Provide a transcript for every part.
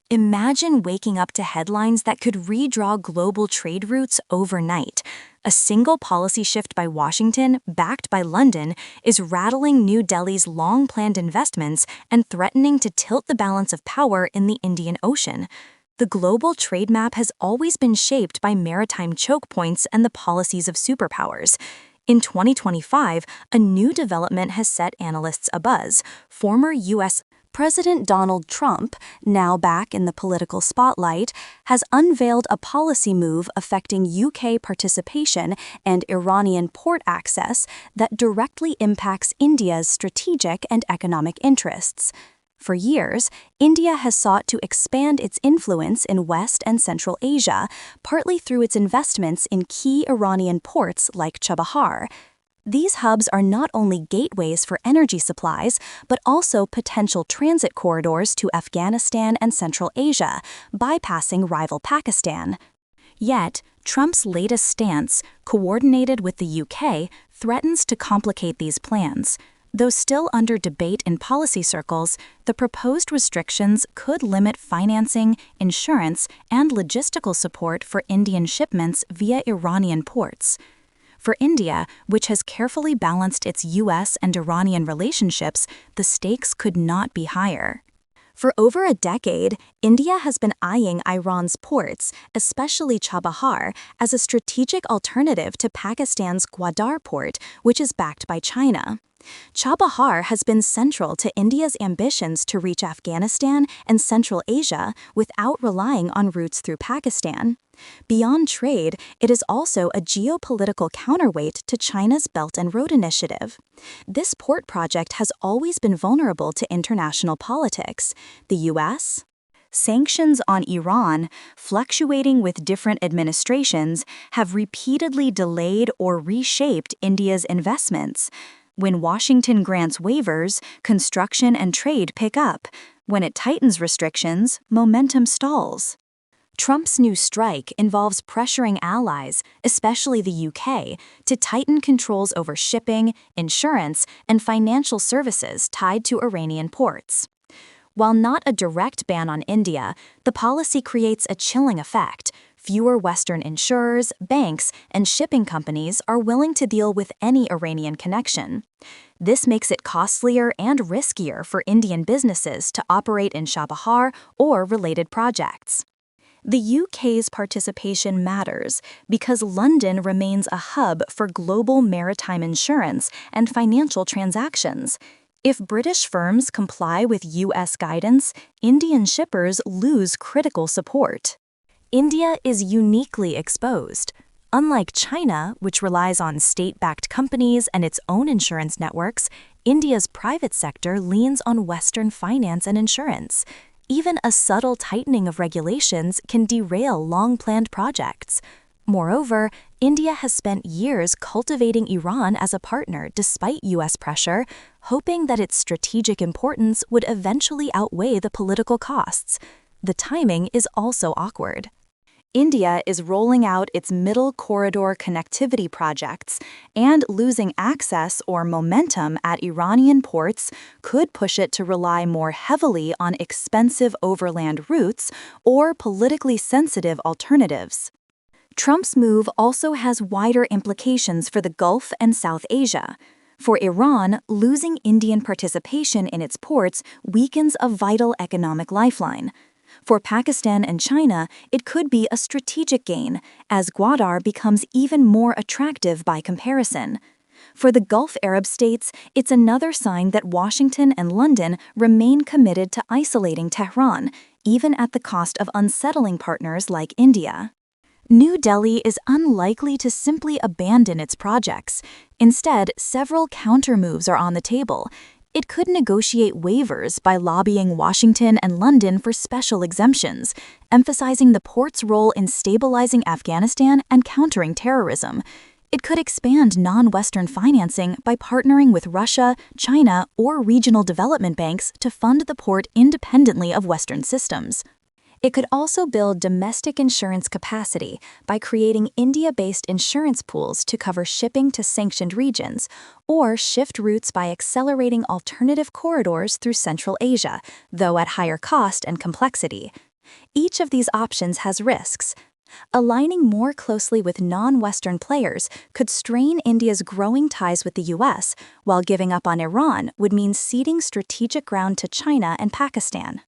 Imagine waking up to headlines that could redraw global trade routes overnight. A single policy shift by Washington, backed by London, is rattling New Delhi's long-planned investments and threatening to tilt the balance of power in the Indian Ocean. The global trade map has always been shaped by maritime choke points and the policies of superpowers. In 2025, a new development has set analysts abuzz. Former U.S. President Donald Trump, now back in the political spotlight, has unveiled a policy move affecting UK participation and Iranian port access that directly impacts India's strategic and economic interests. For years, India has sought to expand its influence in West and Central Asia, partly through its investments in key Iranian ports like Chabahar. These hubs are not only gateways for energy supplies, but also potential transit corridors to Afghanistan and Central Asia, bypassing rival Pakistan. Yet, Trump's latest stance, coordinated with the UK, threatens to complicate these plans. Though still under debate in policy circles, the proposed restrictions could limit financing, insurance, and logistical support for Indian shipments via Iranian ports. For India, which has carefully balanced its U.S. and Iranian relationships, the stakes could not be higher. For over a decade, India has been eyeing Iran's ports, especially Chabahar, as a strategic alternative to Pakistan's Gwadar port, which is backed by China. Chabahar has been central to India's ambitions to reach Afghanistan and Central Asia without relying on routes through Pakistan. Beyond trade, it is also a geopolitical counterweight to China's Belt and Road Initiative. This port project has always been vulnerable to international politics. The U.S. Sanctions on Iran, fluctuating with different administrations, have repeatedly delayed or reshaped India's investments. When Washington grants waivers, construction and trade pick up. When it tightens restrictions, momentum stalls. Trump's new strike involves pressuring allies, especially the UK, to tighten controls over shipping, insurance, and financial services tied to Iranian ports. While not a direct ban on India, the policy creates a chilling effect. Fewer Western insurers, banks, and shipping companies are willing to deal with any Iranian connection. This makes it costlier and riskier for Indian businesses to operate in Chabahar or related projects. The UK's participation matters because London remains a hub for global maritime insurance and financial transactions. If British firms comply with US guidance, Indian shippers lose critical support. India is uniquely exposed. Unlike China, which relies on state-backed companies and its own insurance networks, India's private sector leans on Western finance and insurance. Even a subtle tightening of regulations can derail long-planned projects. Moreover, India has spent years cultivating Iran as a partner despite U.S. pressure, hoping that its strategic importance would eventually outweigh the political costs. The timing is also awkward. India is rolling out its middle corridor connectivity projects, and losing access or momentum at Iranian ports could push it to rely more heavily on expensive overland routes or politically sensitive alternatives. Trump's move also has wider implications for the Gulf and South Asia. For Iran, losing Indian participation in its ports weakens a vital economic lifeline. For Pakistan and China, it could be a strategic gain, as Gwadar becomes even more attractive by comparison. For the Gulf Arab states, it's another sign that Washington and London remain committed to isolating Tehran, even at the cost of unsettling partners like India. New Delhi is unlikely to simply abandon its projects. Instead, several countermoves are on the table. It could negotiate waivers by lobbying Washington and London for special exemptions, emphasizing the port's role in stabilizing Afghanistan and countering terrorism. It could expand non-Western financing by partnering with Russia, China, or regional development banks to fund the port independently of Western systems. It could also build domestic insurance capacity by creating India-based insurance pools to cover shipping to sanctioned regions, or shift routes by accelerating alternative corridors through Central Asia, though at higher cost and complexity. Each of these options has risks. Aligning more closely with non-Western players could strain India's growing ties with the US, while giving up on Iran would mean ceding strategic ground to China and Pakistan.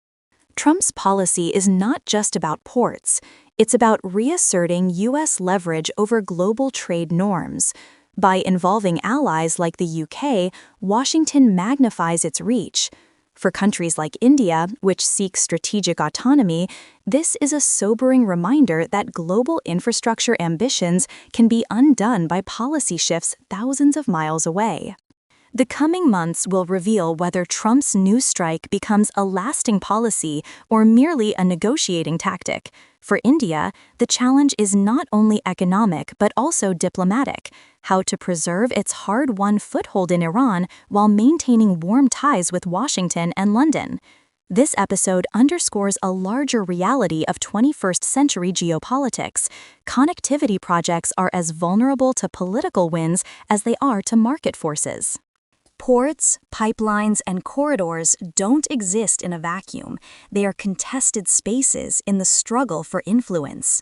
Trump's policy is not just about ports. It's about reasserting US leverage over global trade norms. By involving allies like the UK, Washington magnifies its reach. For countries like India, which seek strategic autonomy, this is a sobering reminder that global infrastructure ambitions can be undone by policy shifts thousands of miles away. The coming months will reveal whether Trump's new strike becomes a lasting policy or merely a negotiating tactic. For India, the challenge is not only economic but also diplomatic: how to preserve its hard-won foothold in Iran while maintaining warm ties with Washington and London. This episode underscores a larger reality of 21st century geopolitics. Connectivity projects are as vulnerable to political winds as they are to market forces. Ports, pipelines, and corridors don't exist in a vacuum. They are contested spaces in the struggle for influence.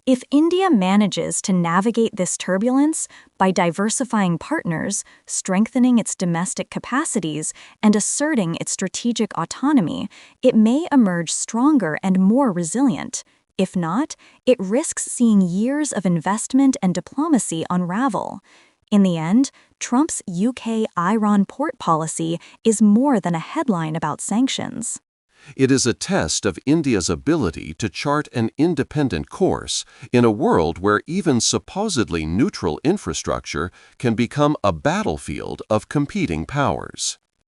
If India manages to navigate this turbulence by diversifying partners, strengthening its domestic capacities, and asserting its strategic autonomy, it may emerge stronger and more resilient. If not, it risks seeing years of investment and diplomacy unravel. In the end, Trump's UK-Iran port policy is more than a headline about sanctions. It is a test of India's ability to chart an independent course in a world where even supposedly neutral infrastructure can become a battlefield of competing powers.